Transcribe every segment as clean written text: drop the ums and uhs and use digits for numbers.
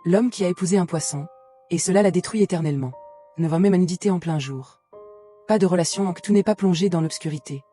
L'homme qui a épousé un poisson, et cela l'a détruit éternellement. Ne va même à nudité en plein jour. Pas de relation tant que tout n'est pas plongé dans l'obscurité.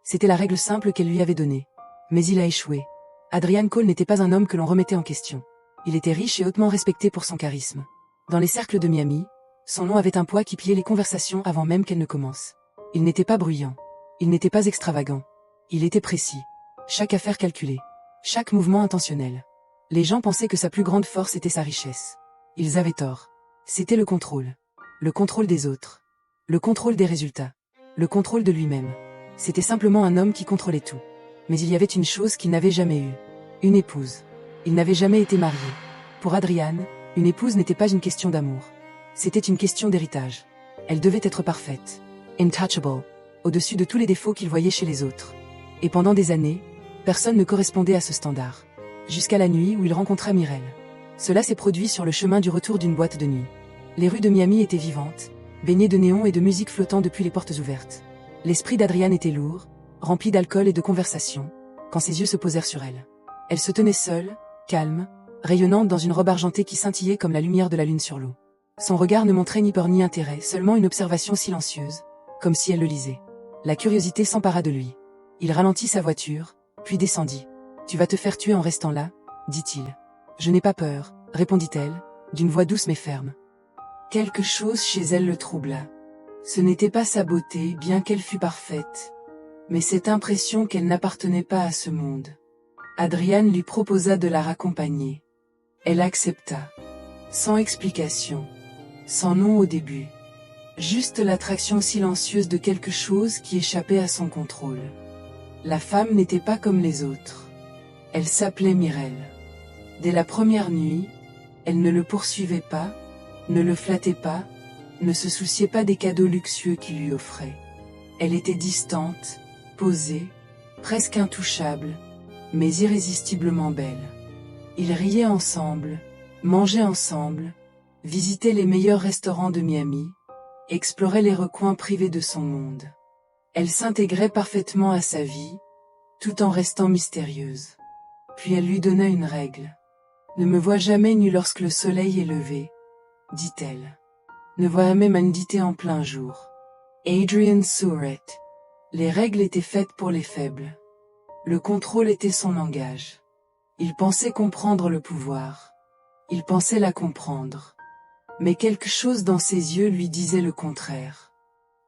C'était la règle simple qu'elle lui avait donnée. Mais il a échoué. Adrian Cole n'était pas un homme que l'on remettait en question. Il était riche et hautement respecté pour son charisme. Dans les cercles de Miami, son nom avait un poids qui pillait les conversations avant même qu'elles ne commencent. Il n'était pas bruyant. Il n'était pas extravagant. Il était précis. Chaque affaire calculée. Chaque mouvement intentionnel. Les gens pensaient que sa plus grande force était sa richesse. Ils avaient tort. C'était le contrôle. Le contrôle des autres. Le contrôle des résultats. Le contrôle de lui-même. C'était simplement un homme qui contrôlait tout. Mais il y avait une chose qu'il n'avait jamais eue. Une épouse. Il n'avait jamais été marié. Pour Adrian, une épouse n'était pas une question d'amour. C'était une question d'héritage. Elle devait être parfaite. Intouchable. Au-dessus de tous les défauts qu'il voyait chez les autres. Et pendant des années, personne ne correspondait à ce standard. Jusqu'à la nuit où il rencontra Mireille. Cela s'est produit sur le chemin du retour d'une boîte de nuit. Les rues de Miami étaient vivantes, baignées de néons et de musique flottant depuis les portes ouvertes. L'esprit d'Adrian était lourd, rempli d'alcool et de conversation, quand ses yeux se posèrent sur elle. Elle se tenait seule, calme, rayonnante dans une robe argentée qui scintillait comme la lumière de la lune sur l'eau. Son regard ne montrait ni peur ni intérêt, seulement une observation silencieuse, comme si elle le lisait. La curiosité s'empara de lui. Il ralentit sa voiture, puis descendit. « Tu vas te faire tuer en restant là ?» dit-il. « Je n'ai pas peur », répondit-elle, d'une voix douce mais ferme. Quelque chose chez elle le troubla. Ce n'était pas sa beauté, bien qu'elle fût parfaite, mais cette impression qu'elle n'appartenait pas à ce monde. Adrian lui proposa de la raccompagner. Elle accepta. Sans explication. Sans nom au début. Juste l'attraction silencieuse de quelque chose qui échappait à son contrôle. La femme n'était pas comme les autres. Elle s'appelait Mireille. Dès la première nuit, elle ne le poursuivait pas, ne le flattait pas, ne se souciait pas des cadeaux luxueux qu'il lui offrait. Elle était distante, posée, presque intouchable, mais irrésistiblement belle. Ils riaient ensemble, mangeaient ensemble, visitaient les meilleurs restaurants de Miami, exploraient les recoins privés de son monde. Elle s'intégrait parfaitement à sa vie, tout en restant mystérieuse. Puis elle lui donna une règle. « Ne me vois jamais nue lorsque le soleil est levé, » dit-elle. « Ne vois jamais ma nudité en plein jour. » Adrian Souret. Les règles étaient faites pour les faibles. Le contrôle était son langage. Il pensait comprendre le pouvoir. Il pensait la comprendre. Mais quelque chose dans ses yeux lui disait le contraire.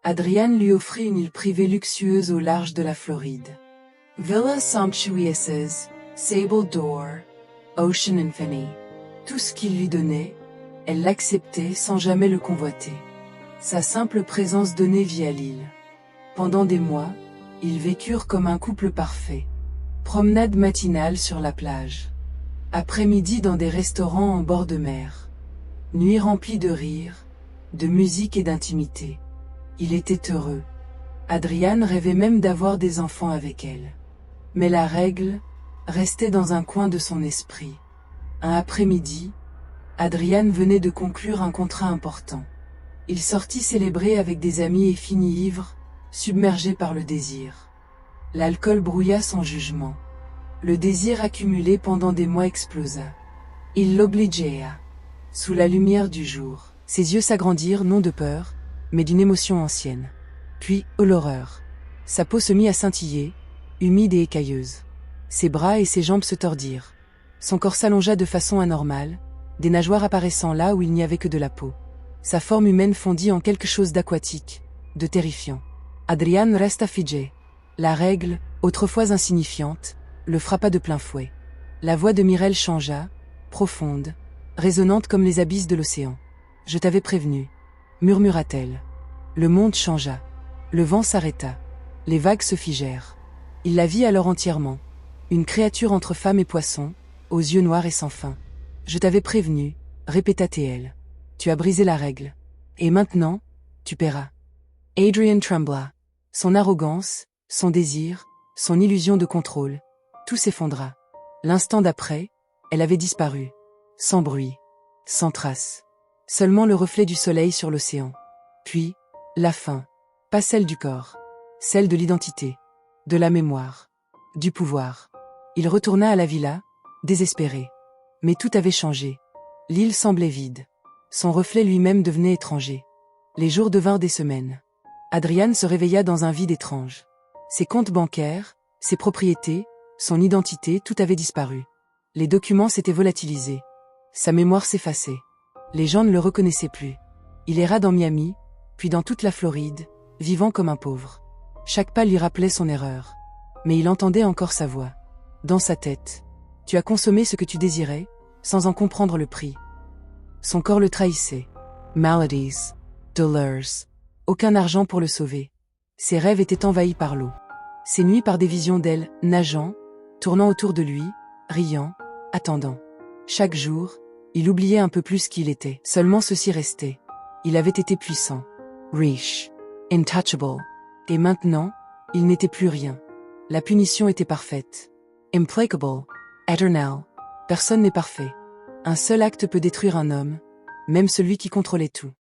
Adrian lui offrit une île privée luxueuse au large de la Floride. Villa Sumptueuses, Sable Door, Ocean Infinity. Tout ce qu'il lui donnait, elle l'acceptait sans jamais le convoiter. Sa simple présence donnait vie à l'île. Pendant des mois, ils vécurent comme un couple parfait. Promenade matinale sur la plage. Après-midi dans des restaurants en bord de mer. Nuit remplie de rires, de musique et d'intimité. Il était heureux. Adrian rêvait même d'avoir des enfants avec elle. Mais la règle restait dans un coin de son esprit. Un après-midi, Adrian venait de conclure un contrat important. Il sortit célébrer avec des amis et finit ivre, submergé par le désir. L'alcool brouilla son jugement. Le désir accumulé pendant des mois explosa. Il l'obligea. Sous la lumière du jour, ses yeux s'agrandirent non de peur, mais d'une émotion ancienne. Puis, oh l'horreur! Sa peau se mit à scintiller, humide et écailleuse. Ses bras et ses jambes se tordirent. Son corps s'allongea de façon anormale, des nageoires apparaissant là où il n'y avait que de la peau. Sa forme humaine fondit en quelque chose d'aquatique, de terrifiant. Adrian resta figé. La règle, autrefois insignifiante, le frappa de plein fouet. La voix de Mireille changea, profonde, résonnante comme les abysses de l'océan. « Je t'avais prévenu », murmura-t-elle. Le monde changea. Le vent s'arrêta. Les vagues se figèrent. Il la vit alors entièrement. Une créature entre femme et poisson, aux yeux noirs et sans fin. « Je t'avais prévenu », répéta-t-elle. « Tu as brisé la règle. Et maintenant, tu paieras. » Adrian trembla. Son arrogance, son désir, son illusion de contrôle, tout s'effondra. L'instant d'après, elle avait disparu. Sans bruit, sans trace. Seulement le reflet du soleil sur l'océan. Puis, la fin. Pas celle du corps. Celle de l'identité. De la mémoire. Du pouvoir. Il retourna à la villa, désespéré. Mais tout avait changé. L'île semblait vide. Son reflet lui-même devenait étranger. Les jours devinrent des semaines. Adrian se réveilla dans un vide étrange. Ses comptes bancaires, ses propriétés, son identité, tout avait disparu. Les documents s'étaient volatilisés. Sa mémoire s'effaçait. Les gens ne le reconnaissaient plus. Il erra dans Miami, puis dans toute la Floride, vivant comme un pauvre. Chaque pas lui rappelait son erreur. Mais il entendait encore sa voix. Dans sa tête. Tu as consommé ce que tu désirais, sans en comprendre le prix. Son corps le trahissait. Maladies. Dollars. Aucun argent pour le sauver. Ses rêves étaient envahis par l'eau. Ses nuits par des visions d'elle, nageant, tournant autour de lui, riant, attendant. Chaque jour, il oubliait un peu plus qui il était. Seulement ceci restait. Il avait été puissant. Riche. Intouchable. Et maintenant, il n'était plus rien. La punition était parfaite. Implacable. Eternal. Personne n'est parfait. Un seul acte peut détruire un homme, même celui qui contrôlait tout.